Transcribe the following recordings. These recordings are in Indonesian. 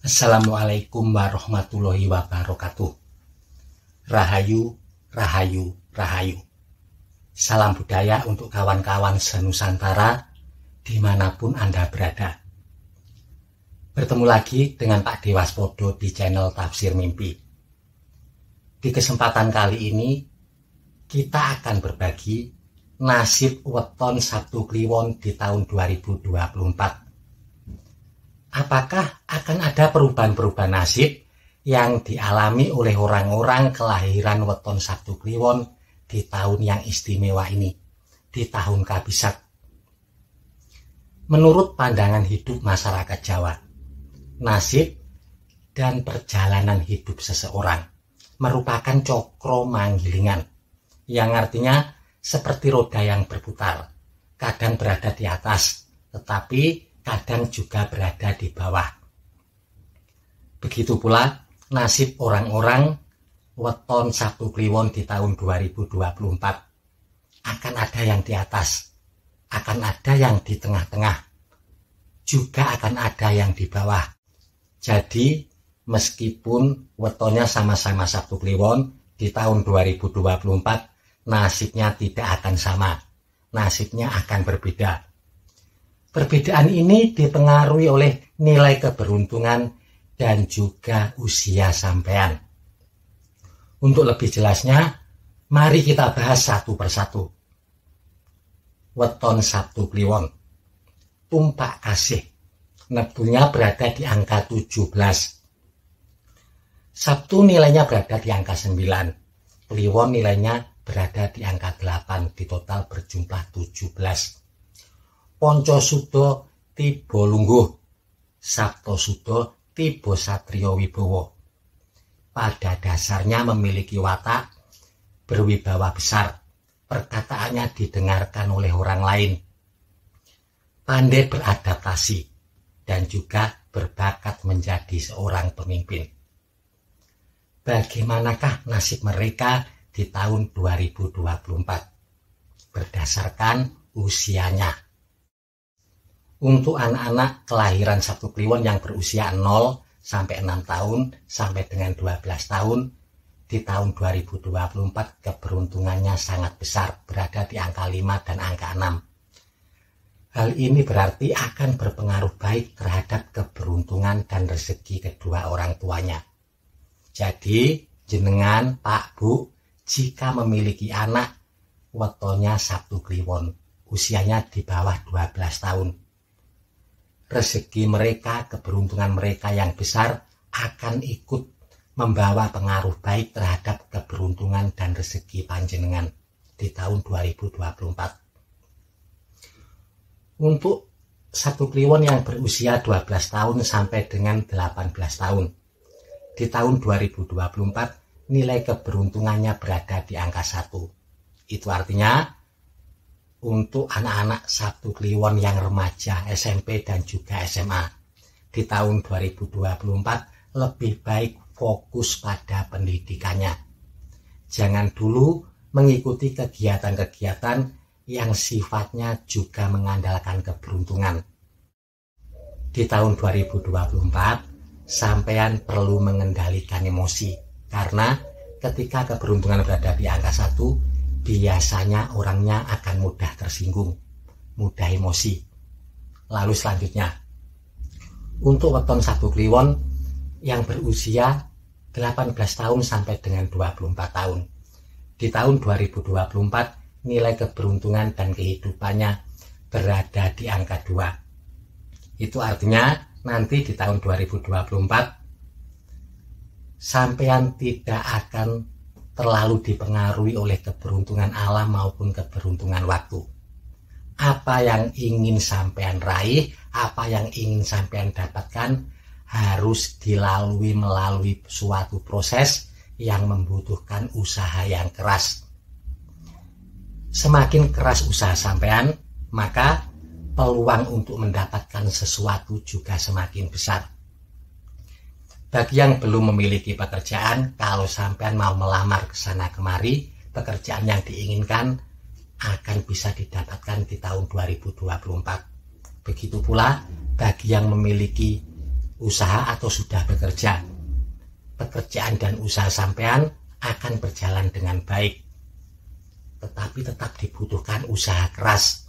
Assalamualaikum warahmatullahi wabarakatuh. Rahayu, rahayu, rahayu. Salam budaya untuk kawan-kawan senusantara dimanapun Anda berada. Bertemu lagi dengan Pak Dewaspodo di channel Tafsir Mimpi. Di kesempatan kali ini kita akan berbagi nasib weton Sabtu Kliwon di tahun 2024. Apakah akan ada perubahan-perubahan nasib yang dialami oleh orang-orang kelahiran weton Sabtu Kliwon di tahun yang istimewa ini, di tahun Kabisat? Menurut pandangan hidup masyarakat Jawa, nasib dan perjalanan hidup seseorang merupakan cokro manggilingan, yang artinya seperti roda yang berputar, kadang berada di atas, tetapi kadang juga berada di bawah. Begitu pula nasib orang-orang weton Sabtu Kliwon di tahun 2024. Akan ada yang di atas, akan ada yang di tengah-tengah, juga akan ada yang di bawah. Jadi meskipun wetonnya sama-sama Sabtu Kliwon di tahun 2024, nasibnya tidak akan sama, nasibnya akan berbeda. Perbedaan ini dipengaruhi oleh nilai keberuntungan dan juga usia sampean. Untuk lebih jelasnya, mari kita bahas satu persatu. Weton Sabtu Kliwon, tumpak kasih, nebulnya berada di angka 17. Sabtu nilainya berada di angka 9. Kliwon nilainya berada di angka 8, di total berjumlah 17. Ponco Sudo tiba lungguh, Sabto Sudo tiba Satrio Wibowo. Pada dasarnya memiliki watak berwibawa besar, perkataannya didengarkan oleh orang lain, pandai beradaptasi, dan juga berbakat menjadi seorang pemimpin. Bagaimanakah nasib mereka di tahun 2024? Berdasarkan usianya. Untuk anak-anak kelahiran Sabtu Kliwon yang berusia 0 sampai 6 tahun sampai dengan 12 tahun di tahun 2024 keberuntungannya sangat besar, berada di angka 5 dan angka 6. Hal ini berarti akan berpengaruh baik terhadap keberuntungan dan rezeki kedua orang tuanya. Jadi jenengan Pak Bu, jika memiliki anak wetonnya Sabtu Kliwon, usianya di bawah 12 tahun, rezeki mereka, keberuntungan mereka yang besar akan ikut membawa pengaruh baik terhadap keberuntungan dan rezeki panjenengan di tahun 2024. Untuk Sabtu Kliwon yang berusia 12 tahun sampai dengan 18 tahun, di tahun 2024 nilai keberuntungannya berada di angka 1. Itu artinya untuk anak-anak Sabtu Kliwon yang remaja, SMP dan juga SMA di tahun 2024 lebih baik fokus pada pendidikannya. Jangan dulu mengikuti kegiatan-kegiatan yang sifatnya juga mengandalkan keberuntungan. Di tahun 2024 sampean perlu mengendalikan emosi, karena ketika keberuntungan berada di angka 1, biasanya orangnya akan mudah tersinggung, mudah emosi. Lalu selanjutnya, untuk weton Sabtu Kliwon yang berusia 18 tahun sampai dengan 24 tahun, di tahun 2024 nilai keberuntungan dan kehidupannya berada di angka 2. Itu artinya nanti di tahun 2024 sampean tidak akan terlalu dipengaruhi oleh keberuntungan alam maupun keberuntungan waktu. Apa yang ingin sampean raih, apa yang ingin sampean dapatkan harus dilalui melalui suatu proses yang membutuhkan usaha yang keras. Semakin keras usaha sampean, maka peluang untuk mendapatkan sesuatu juga semakin besar. Bagi yang belum memiliki pekerjaan, kalau sampean mau melamar ke sana kemari, pekerjaan yang diinginkan akan bisa didapatkan di tahun 2024. Begitu pula bagi yang memiliki usaha atau sudah bekerja. Pekerjaan dan usaha sampean akan berjalan dengan baik. Tetapi tetap dibutuhkan usaha keras.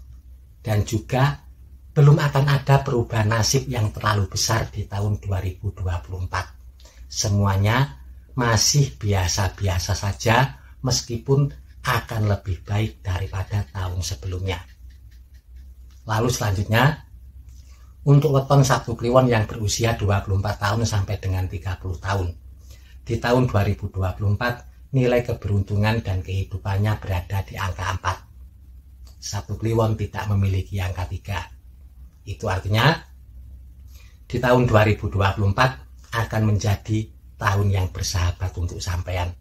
Dan juga belum akan ada perubahan nasib yang terlalu besar di tahun 2024. Semuanya masih biasa-biasa saja meskipun akan lebih baik daripada tahun sebelumnya. Lalu selanjutnya, untuk weton Sabtu Kliwon yang berusia 24 tahun sampai dengan 30 tahun. Di tahun 2024, nilai keberuntungan dan kehidupannya berada di angka 4. Sabtu Kliwon tidak memiliki angka 3. Itu artinya, di tahun 2024 akan menjadi tahun yang bersahabat untuk sampean.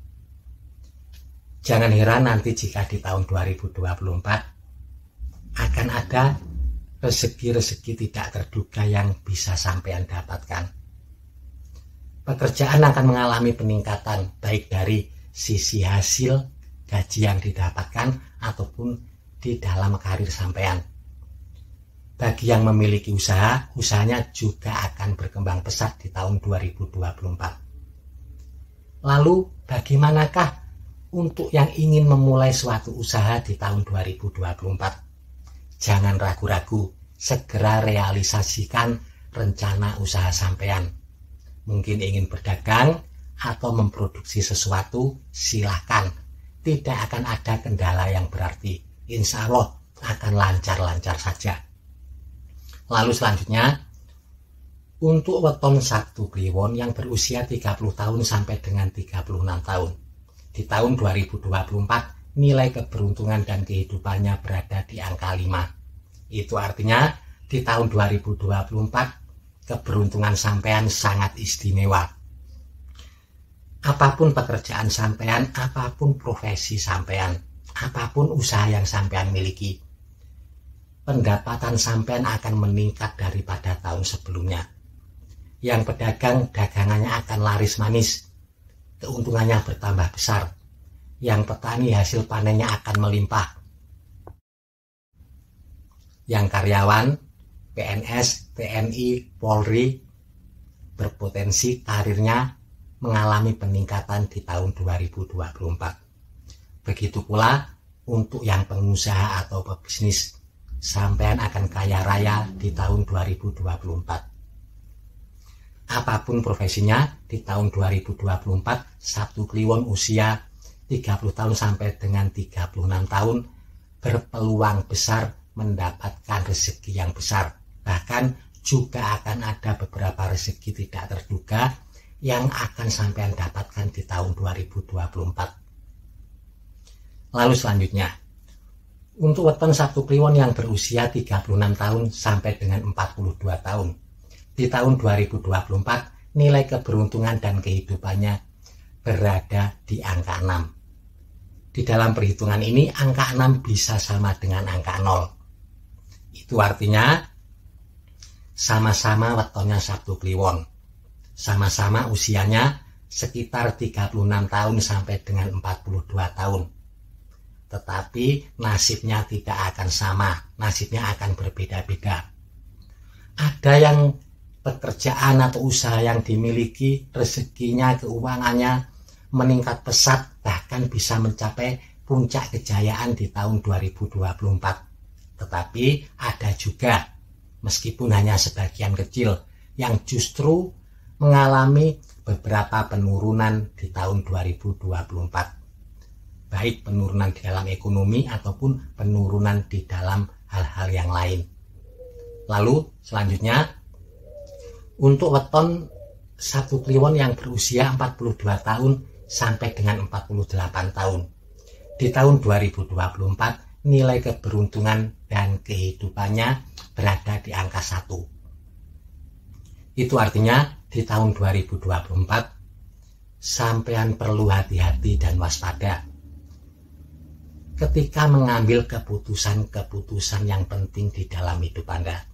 Jangan heran nanti jika di tahun 2024 akan ada rezeki-rezeki tidak terduga yang bisa sampean dapatkan. Pekerjaan akan mengalami peningkatan baik dari sisi hasil gaji yang didapatkan ataupun di dalam karir sampean. Bagi yang memiliki usaha, usahanya juga akan berkembang pesat di tahun 2024. Lalu bagaimanakah untuk yang ingin memulai suatu usaha di tahun 2024? Jangan ragu-ragu, segera realisasikan rencana usaha sampean. Mungkin ingin berdagang atau memproduksi sesuatu, silahkan. Tidak akan ada kendala yang berarti. Insya Allah akan lancar-lancar saja. Lalu selanjutnya, untuk weton Sabtu Kliwon yang berusia 30 tahun sampai dengan 36 tahun. Di tahun 2024, nilai keberuntungan dan kehidupannya berada di angka 5. Itu artinya di tahun 2024 keberuntungan sampean sangat istimewa. Apapun pekerjaan sampean, apapun profesi sampean, apapun usaha yang sampean miliki, pendapatan sampean akan meningkat daripada tahun sebelumnya. Yang pedagang, dagangannya akan laris manis, keuntungannya bertambah besar. Yang petani, hasil panennya akan melimpah. Yang karyawan, PNS, TNI, Polri, berpotensi karirnya mengalami peningkatan di tahun 2024. Begitu pula untuk yang pengusaha atau pebisnis, sampean akan kaya raya di tahun 2024. Apapun profesinya, di tahun 2024, Sabtu Kliwon usia 30 tahun sampai dengan 36 tahun berpeluang besar mendapatkan rezeki yang besar. Bahkan juga akan ada beberapa rezeki tidak terduga yang akan sampean dapatkan di tahun 2024. Lalu selanjutnya, untuk weton Sabtu Kliwon yang berusia 36 tahun sampai dengan 42 tahun. Di tahun 2024, nilai keberuntungan dan kehidupannya berada di angka 6. Di dalam perhitungan ini, angka 6 bisa sama dengan angka 0. Itu artinya, sama-sama wetonnya Sabtu Kliwon. Sama-sama usianya sekitar 36 tahun sampai dengan 42 tahun. Tetapi nasibnya tidak akan sama, nasibnya akan berbeda-beda. Ada yang pekerjaan atau usaha yang dimiliki, rezekinya, keuangannya meningkat pesat, bahkan bisa mencapai puncak kejayaan di tahun 2024. Tetapi ada juga, meskipun hanya sebagian kecil, yang justru mengalami beberapa penurunan di tahun 2024. Baik penurunan di dalam ekonomi ataupun penurunan di dalam hal-hal yang lain. Lalu selanjutnya, untuk weton Sabtu Kliwon yang berusia 42 tahun sampai dengan 48 tahun. Di tahun 2024, nilai keberuntungan dan kehidupannya berada di angka 1. Itu artinya di tahun 2024, sampean perlu hati-hati dan waspada ketika mengambil keputusan-keputusan yang penting di dalam hidup Anda.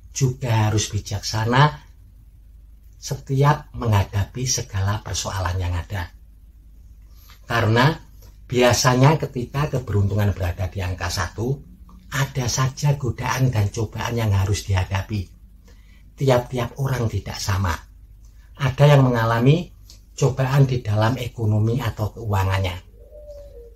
Juga harus bijaksana setiap menghadapi segala persoalan yang ada. Karena biasanya ketika keberuntungan berada di angka 1, ada saja godaan dan cobaan yang harus dihadapi. tiap-tiap orang tidak sama. Ada yang mengalami cobaan di dalam ekonomi atau keuangannya.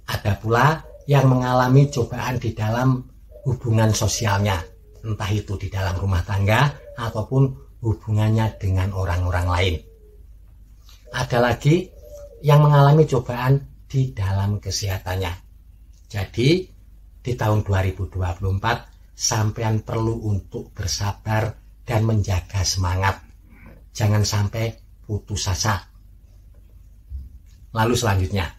Ada pula yang mengalami cobaan di dalam hubungan sosialnya, entah itu di dalam rumah tangga ataupun hubungannya dengan orang-orang lain. Ada lagi yang mengalami cobaan di dalam kesehatannya. Jadi di tahun 2024 sampean perlu untuk bersabar dan menjaga semangat. Jangan sampai putus asa. Lalu selanjutnya,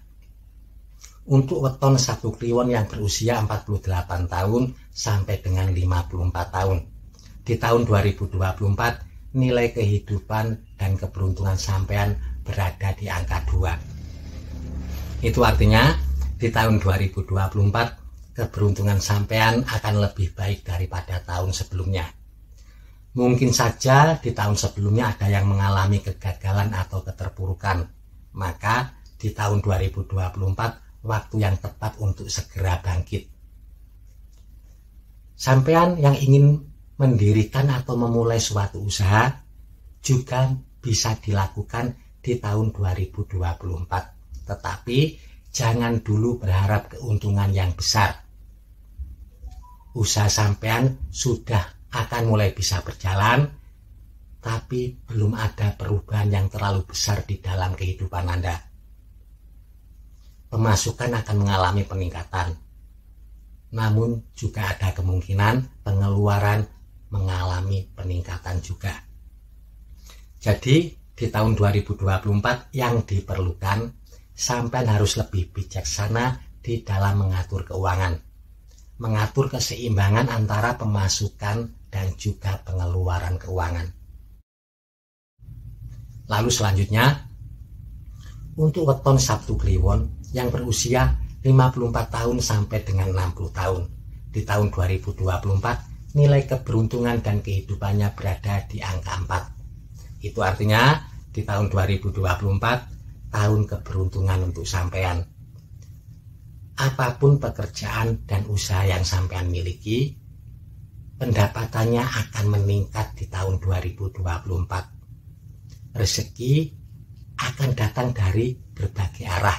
untuk weton Sabtu Kliwon yang berusia 48 tahun sampai dengan 54 tahun. Di tahun 2024, nilai kehidupan dan keberuntungan sampean berada di angka 2. Itu artinya, di tahun 2024, keberuntungan sampean akan lebih baik daripada tahun sebelumnya. Mungkin saja di tahun sebelumnya ada yang mengalami kegagalan atau keterpurukan. Maka di tahun 2024, waktu yang tepat untuk segera bangkit. Sampean yang ingin mendirikan atau memulai suatu usaha juga bisa dilakukan di tahun 2024. Tetapi jangan dulu berharap keuntungan yang besar. Usaha sampean sudah akan mulai bisa berjalan, tapi belum ada perubahan yang terlalu besar di dalam kehidupan Anda. Pemasukan akan mengalami peningkatan, namun juga ada kemungkinan pengeluaran mengalami peningkatan juga. Jadi di tahun 2024 yang diperlukan, sampean harus lebih bijaksana di dalam mengatur keuangan, mengatur keseimbangan antara pemasukan dan juga pengeluaran keuangan. Lalu selanjutnya, untuk weton Sabtu Kliwon yang berusia 54 tahun sampai dengan 60 tahun. Di tahun 2024, nilai keberuntungan dan kehidupannya berada di angka 4. Itu artinya di tahun 2024, tahun keberuntungan untuk sampean. Apapun pekerjaan dan usaha yang sampean miliki, pendapatannya akan meningkat di tahun 2024. Rezeki akan datang dari berbagai arah,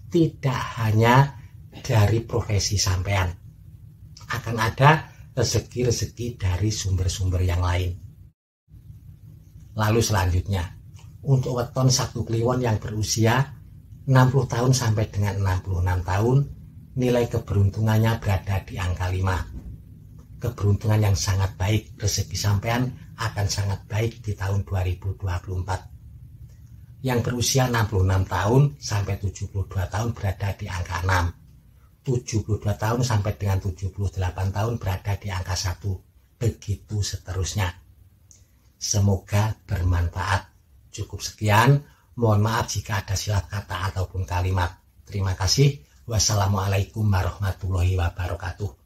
tidak hanya dari profesi sampean. Akan ada rezeki-rezeki dari sumber-sumber yang lain. Lalu selanjutnya, untuk weton Sabtu Kliwon yang berusia 60 tahun sampai dengan 66 tahun, nilai keberuntungannya berada di angka 5. Keberuntungan yang sangat baik, rezeki sampean akan sangat baik di tahun 2024. Yang berusia 66 tahun sampai 72 tahun berada di angka 6. 72 tahun sampai dengan 78 tahun berada di angka 1. Begitu seterusnya. Semoga bermanfaat. Cukup sekian. Mohon maaf jika ada silap kata ataupun kalimat. Terima kasih. Wassalamualaikum warahmatullahi wabarakatuh.